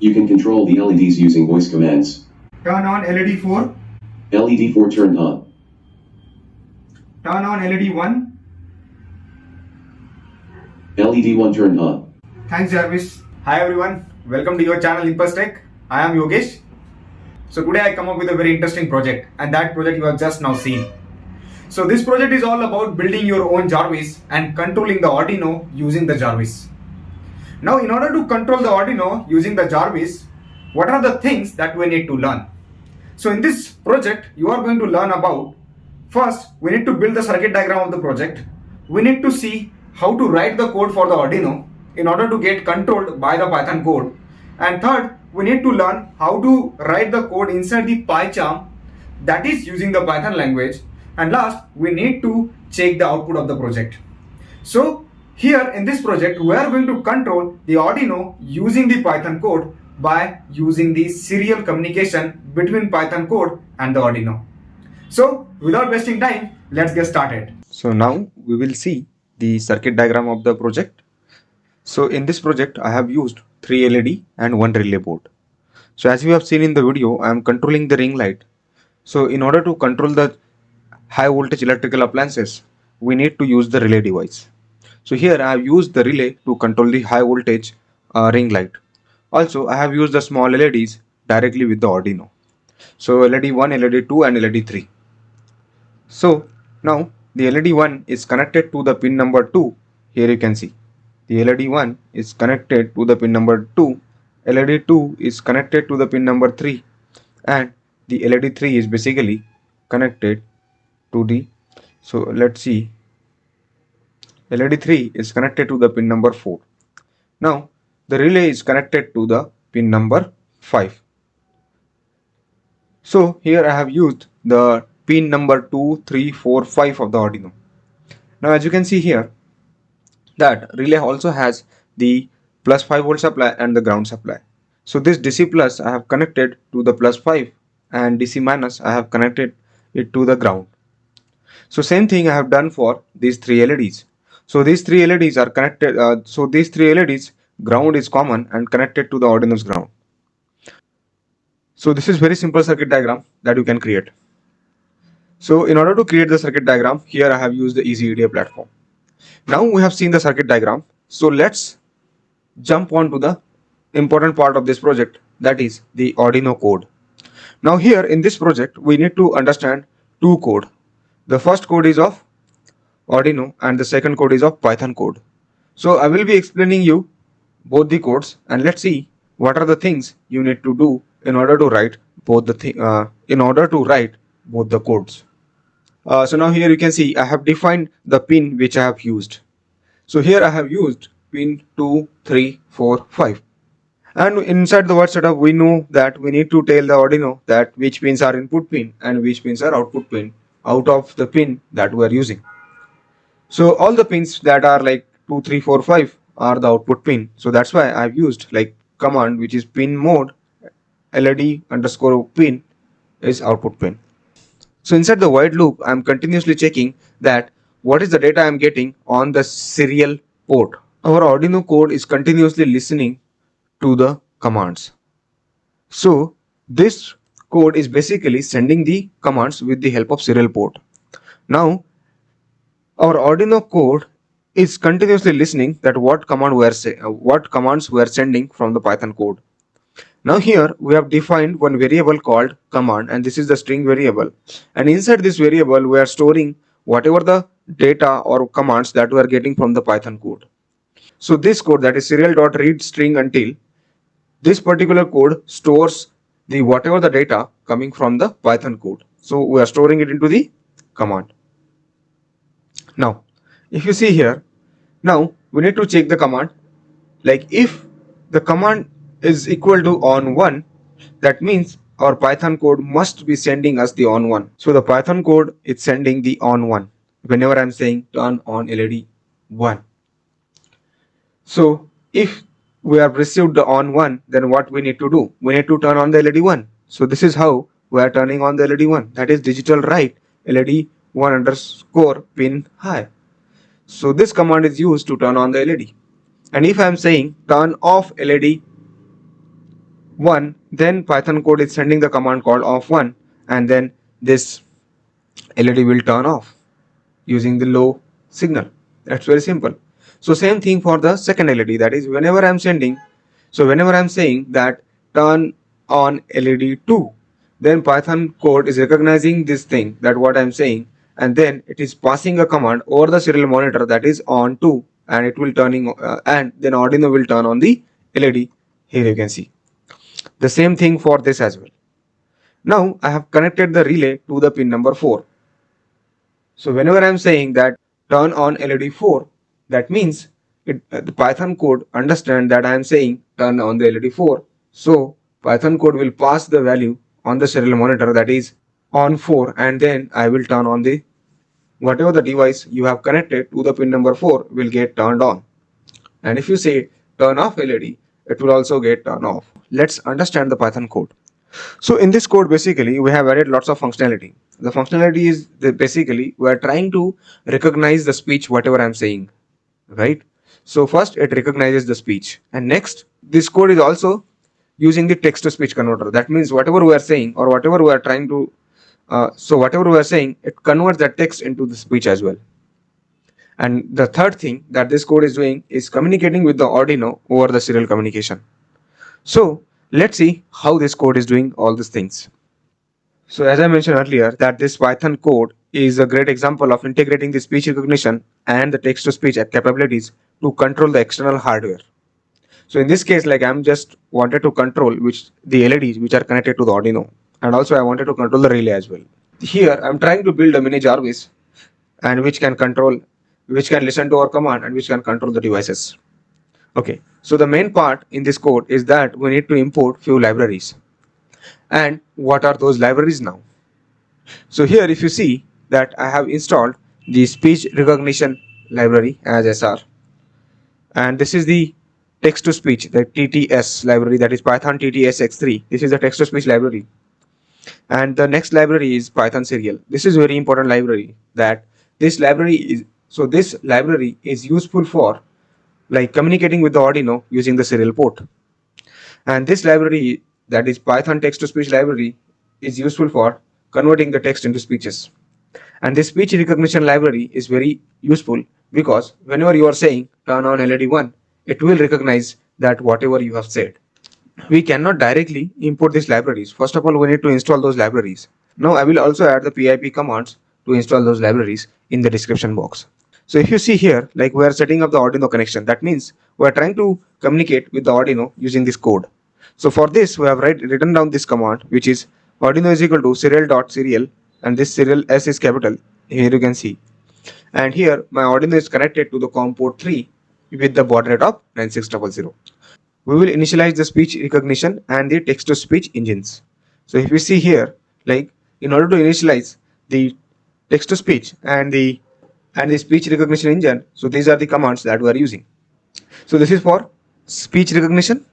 You can control the LEDs using voice commands. Turn on LED 4. LED 4 turned on. Turn on LED 1. LED 1 turned on. Thanks, Jarvis. Hi everyone, welcome to your channel Impulse Tech. I am Yogesh. So today I come up with a very interesting project, and that project you have just now seen. So this project is all about building your own Jarvis and controlling the Arduino using the Jarvis. Now in order to control the Arduino using the Jarvis, what are the things that we need to learn? So in this project you are going to learn about, first we need to build the circuit diagram of the project. We need to see how to write the code for the Arduino in order to get controlled by the Python code. And third, we need to learn how to write the code inside the PyCharm, that is using the Python language. And last, we need to check the output of the project. So here in this project, we are going to control the Arduino using the Python code by using the serial communication between Python code and the Arduino. So without wasting time, let's get started. So now we will see the circuit diagram of the project. So in this project I have used 3 LED and 1 relay board. So as you have seen in the video, I am controlling the ring light. So in order to control the high voltage electrical appliances, we need to use the relay device. So here I have used the relay to control the high voltage ring light. Also I have used the small LEDs directly with the Arduino. So LED 1, LED 2 and LED 3. So now the LED 1 is connected to the pin number 2. Here you can see the LED 1 is connected to the pin number 2, LED 2 is connected to the pin number 3, and the LED 3 is basically connected to the, so let's see, LED 3 is connected to the pin number 4. Now the relay is connected to the pin number 5. So here I have used the pin number 2, 3, 4, 5 of the Arduino. Now as you can see here, that relay also has the plus 5 volt supply and the ground supply. So this DC plus I have connected to the plus 5 and DC minus I have connected it to the ground. So same thing I have done for these 3 LEDs. So these 3 LEDs are connected, these 3 LEDs ground is common and connected to the Arduino's ground. So this is very simple circuit diagram that you can create. So in order to create the circuit diagram, here I have used the Easy EDA platform. Now we have seen the circuit diagram. So let's jump on to the important part of this project, that is the Arduino code. Now here in this project we need to understand 2 code. The first code is of Arduino and the second code is of Python code. So I will be explaining you both the codes, and let's see what are the things you need to do in order to write both the codes. So now here you can see I have defined the pin which I have used. So here I have used pin 2, 3, 4, 5. And inside the word setup we know that we need to tell the Arduino that which pins are input pin and which pins are output pin out of the pin that we are using. So all the pins that are like 2, 3, 4, 5 are the output pin. So that's why I've used like command which is pin mode LED underscore pin is output pin. So inside the while loop, I am continuously checking that what is the data I am getting on the serial port. Our Arduino code is continuously listening to the commands. So this code is basically sending the commands with the help of serial port. Now our Arduino code is continuously listening that what commands we are sending from the Python code. Now here we have defined one variable called command, and this is the string variable, and inside this variable we are storing whatever the data or commands that we are getting from the Python code. So this code, that is serial.read string until, this particular code stores the whatever the data coming from the Python code. So we are storing it into the command. Now if you see here, now we need to check the command, like if the command is equal to on1, that means our Python code must be sending us the on1. So the Python code is sending the on1 whenever I'm saying turn on LED 1. So if we have received the on1, then what we need to do? We need to turn on the LED 1. So this is how we are turning on the LED 1, that is digital write LED 1 underscore pin high. So this command is used to turn on the LED. And if I am saying turn off LED 1, then Python code is sending the command called off1, and then this LED will turn off using the low signal. That's very simple. So same thing for the second LED, that is whenever I'm saying that turn on LED 2, then Python code is recognizing this thing, that what I'm saying, and then it is passing a command over the serial monitor, that is on 2, and it will turning and then Arduino will turn on the LED. Here you can see the same thing for this as well. Now I have connected the relay to the pin number 4. So whenever I'm saying that turn on LED 4, that means the Python code understand that I am saying turn on the LED 4. So Python code will pass the value on the serial monitor, that is on 4, and then I will turn on the whatever the device you have connected to the pin number 4 will get turned on. And if you say turn off LED, it will also get turned off. Let's understand the Python code. So in this code, basically we have added lots of functionality. The functionality is basically we are trying to recognize the speech whatever I'm saying, right? So first it recognizes the speech, and next this code is also using the text to speech converter. That means whatever we are saying or whatever we are trying to whatever we are saying, it converts that text into the speech as well. And the third thing that this code is doing is communicating with the Arduino over the serial communication. So let's see how this code is doing all these things. So as I mentioned earlier, that this Python code is a great example of integrating the speech recognition and the text-to-speech capabilities to control the external hardware. So in this case, like I'm just wanted to control the LEDs which are connected to the Arduino, and also I wanted to control the relay as well. Here I'm trying to build a mini Jarvis, and which can listen to our command and which can control the devices. Okay, so the main part in this code is that we need to import few libraries. And what are those libraries now? So here if you see that I have installed the speech recognition library as SR, and this is the text to speech, the TTS library, that is Python TTSX3. This is the text to speech library. And the next library is Python serial. This is very important library. This library is useful for like communicating with the Arduino using the serial port. And this library, that is Python text to speech library, is useful for converting the text into speeches. And this speech recognition library is very useful because whenever you are saying turn on LED 1, it will recognize that whatever you have said. We cannot directly import these libraries. First of all, we need to install those libraries. Now I will also add the pip commands to install those libraries in the description box. So if you see here, like we are setting up the Arduino connection, that means we are trying to communicate with the Arduino using this code. So for this, we have written down this command, which is Arduino is equal to serial.serial, and this serial S is capital. Here you can see. And here my Arduino is connected to the COM port 3 with the baud rate of 9600. We will initialize the speech recognition and the text to speech engines. So if you see here, like in order to initialize the text to speech and the speech recognition engine, so these are the commands that we are using. So this is for speech recognition.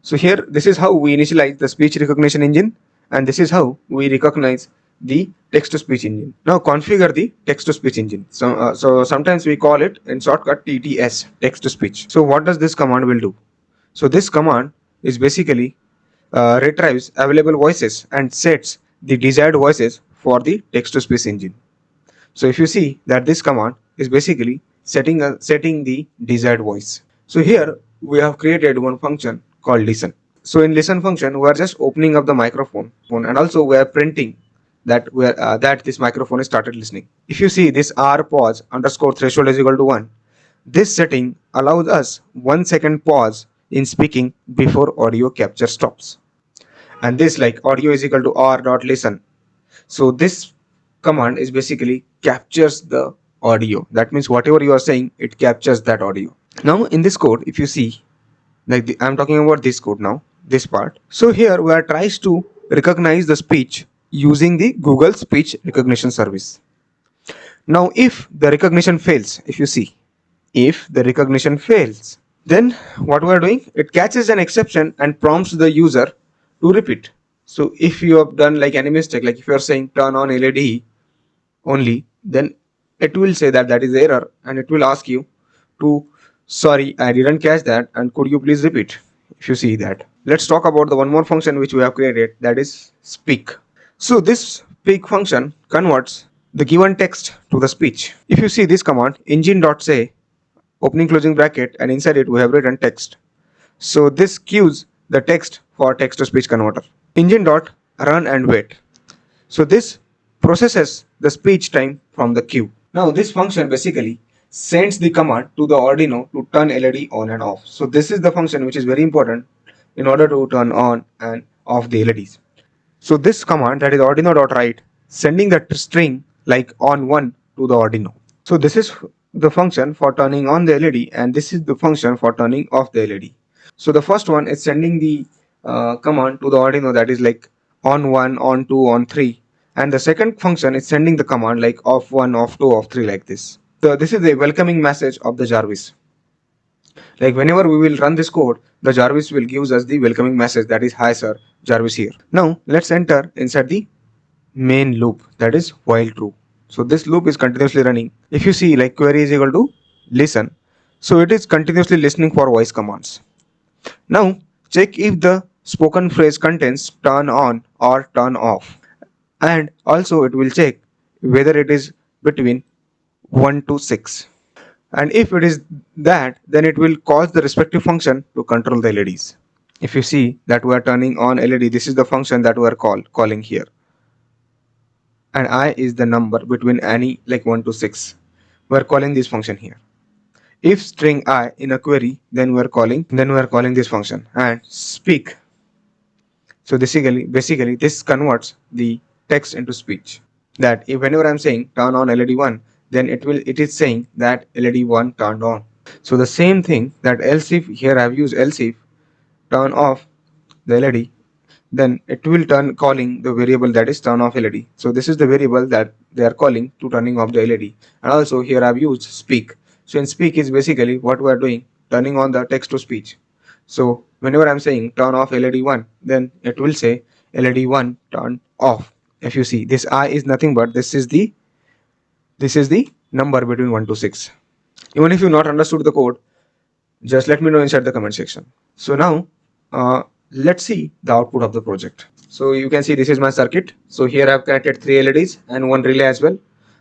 So here this is how we initialize the speech recognition engine, and this is how we recognize the text to speech engine. Now configure the text to speech engine. So sometimes we call it in shortcut TTS, text to speech. So what does this command will do? So this command is basically retrieves available voices and sets the desired voices for the text to speech engine. So if you see that this command is basically setting the desired voice. So here we have created one function called listen. So in listen function, we are just opening up the microphone, and also we are printing that this microphone is started listening. If you see this r pause underscore threshold is equal to 1, this setting allows us 1 second pause in speaking before audio capture stops. And this like audio is equal to r.listen. So this command is basically captures the audio. That means whatever you are saying, it captures that audio. Now in this code, if you see, like I'm talking about this code now, this part. So here we are tries to recognize the speech using the Google speech recognition service. Now if the recognition fails, if you see, if the recognition fails, then what we are doing, it catches an exception and prompts the user to repeat. So if you have done like any mistake, like if you are saying turn on LED only, then it will say that is error, and it will ask you to, sorry, I didn't catch that, and could you please repeat. If you see that, let's talk about the one more function which we have created, that is speak. So this speak function converts the given text to the speech. If you see this command, engine.say, opening closing bracket, and inside it we have written text. So this queues the text for text to speech converter. Engine.run and wait. So this processes the speech time from the queue. Now this function basically sends the command to the Arduino to turn LED on and off. So this is the function which is very important in order to turn on and off the LEDs. So this command, that is Arduino.write, sending that string like on1 to the Arduino. So this is the function for turning on the LED, and this is the function for turning off the LED. So the first one is sending the command to the Arduino, that is like on1, on2, on3, and the second function is sending the command like off1, off2, off3, like this. So this is the welcoming message of the Jarvis. Like whenever we will run this code, the Jarvis will give us the welcoming message, that is hi sir, Jarvis here. Now let's enter inside the main loop, that is while true. So this loop is continuously running. If you see like query is equal to listen, so it is continuously listening for voice commands. Now check if the spoken phrase contains turn on or turn off, and also it will check whether it is between 1 to 6, and if it is that, then it will cause the respective function to control the LEDs. If you see that we are turning on LED, this is the function that we are calling here, and I is the number between any like 1 to 6. We are calling this function here. If string I in a query, then we are calling this function. And speak, so basically this converts the text into speech, that if whenever I'm saying turn on LED1, then it is saying that LED1 turned on. So the same thing, that else if, here I've used else if turn off the LED, then it will calling the variable that is turn off LED. So this is the variable that they are calling to turning off the LED. And also here I've used speak. So in speak is basically what we are doing, turning on the text to speech. So whenever I'm saying turn off LED1, then it will say LED1 turn off. If you see, this I is nothing but this is the number between 1 to 6. Even if you not understood the code, just let me know inside the comment section. So now let's see the output of the project. So you can see this is my circuit. So here I've connected 3 LEDs and 1 relay as well.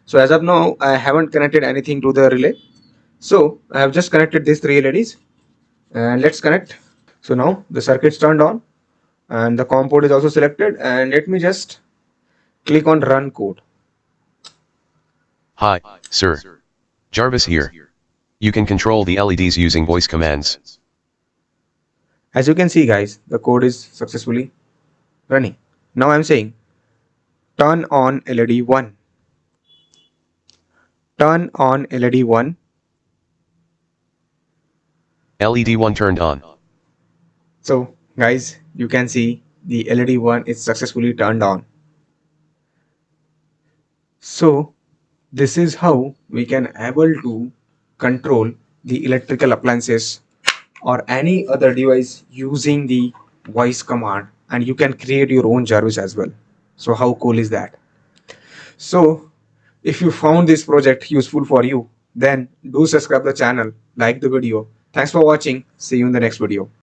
So as of now I haven't connected anything to the relay, so I have just connected these 3 LEDs, and let's connect. So now the circuit's turned on and the COM port is also selected, and let me just click on run code. Hi, sir. Jarvis here. You can control the LEDs using voice commands. As you can see guys, the code is successfully running. Now I'm saying turn on LED1, turn on LED1. LED1 turned on. So guys, you can see the LED1 is successfully turned on. So this is how we can able to control the electrical appliances or any other device using the voice command, and you can create your own Jarvis as well. So how cool is that? So if you found this project useful for you, then do subscribe the channel, like the video. Thanks for watching. See you in the next video.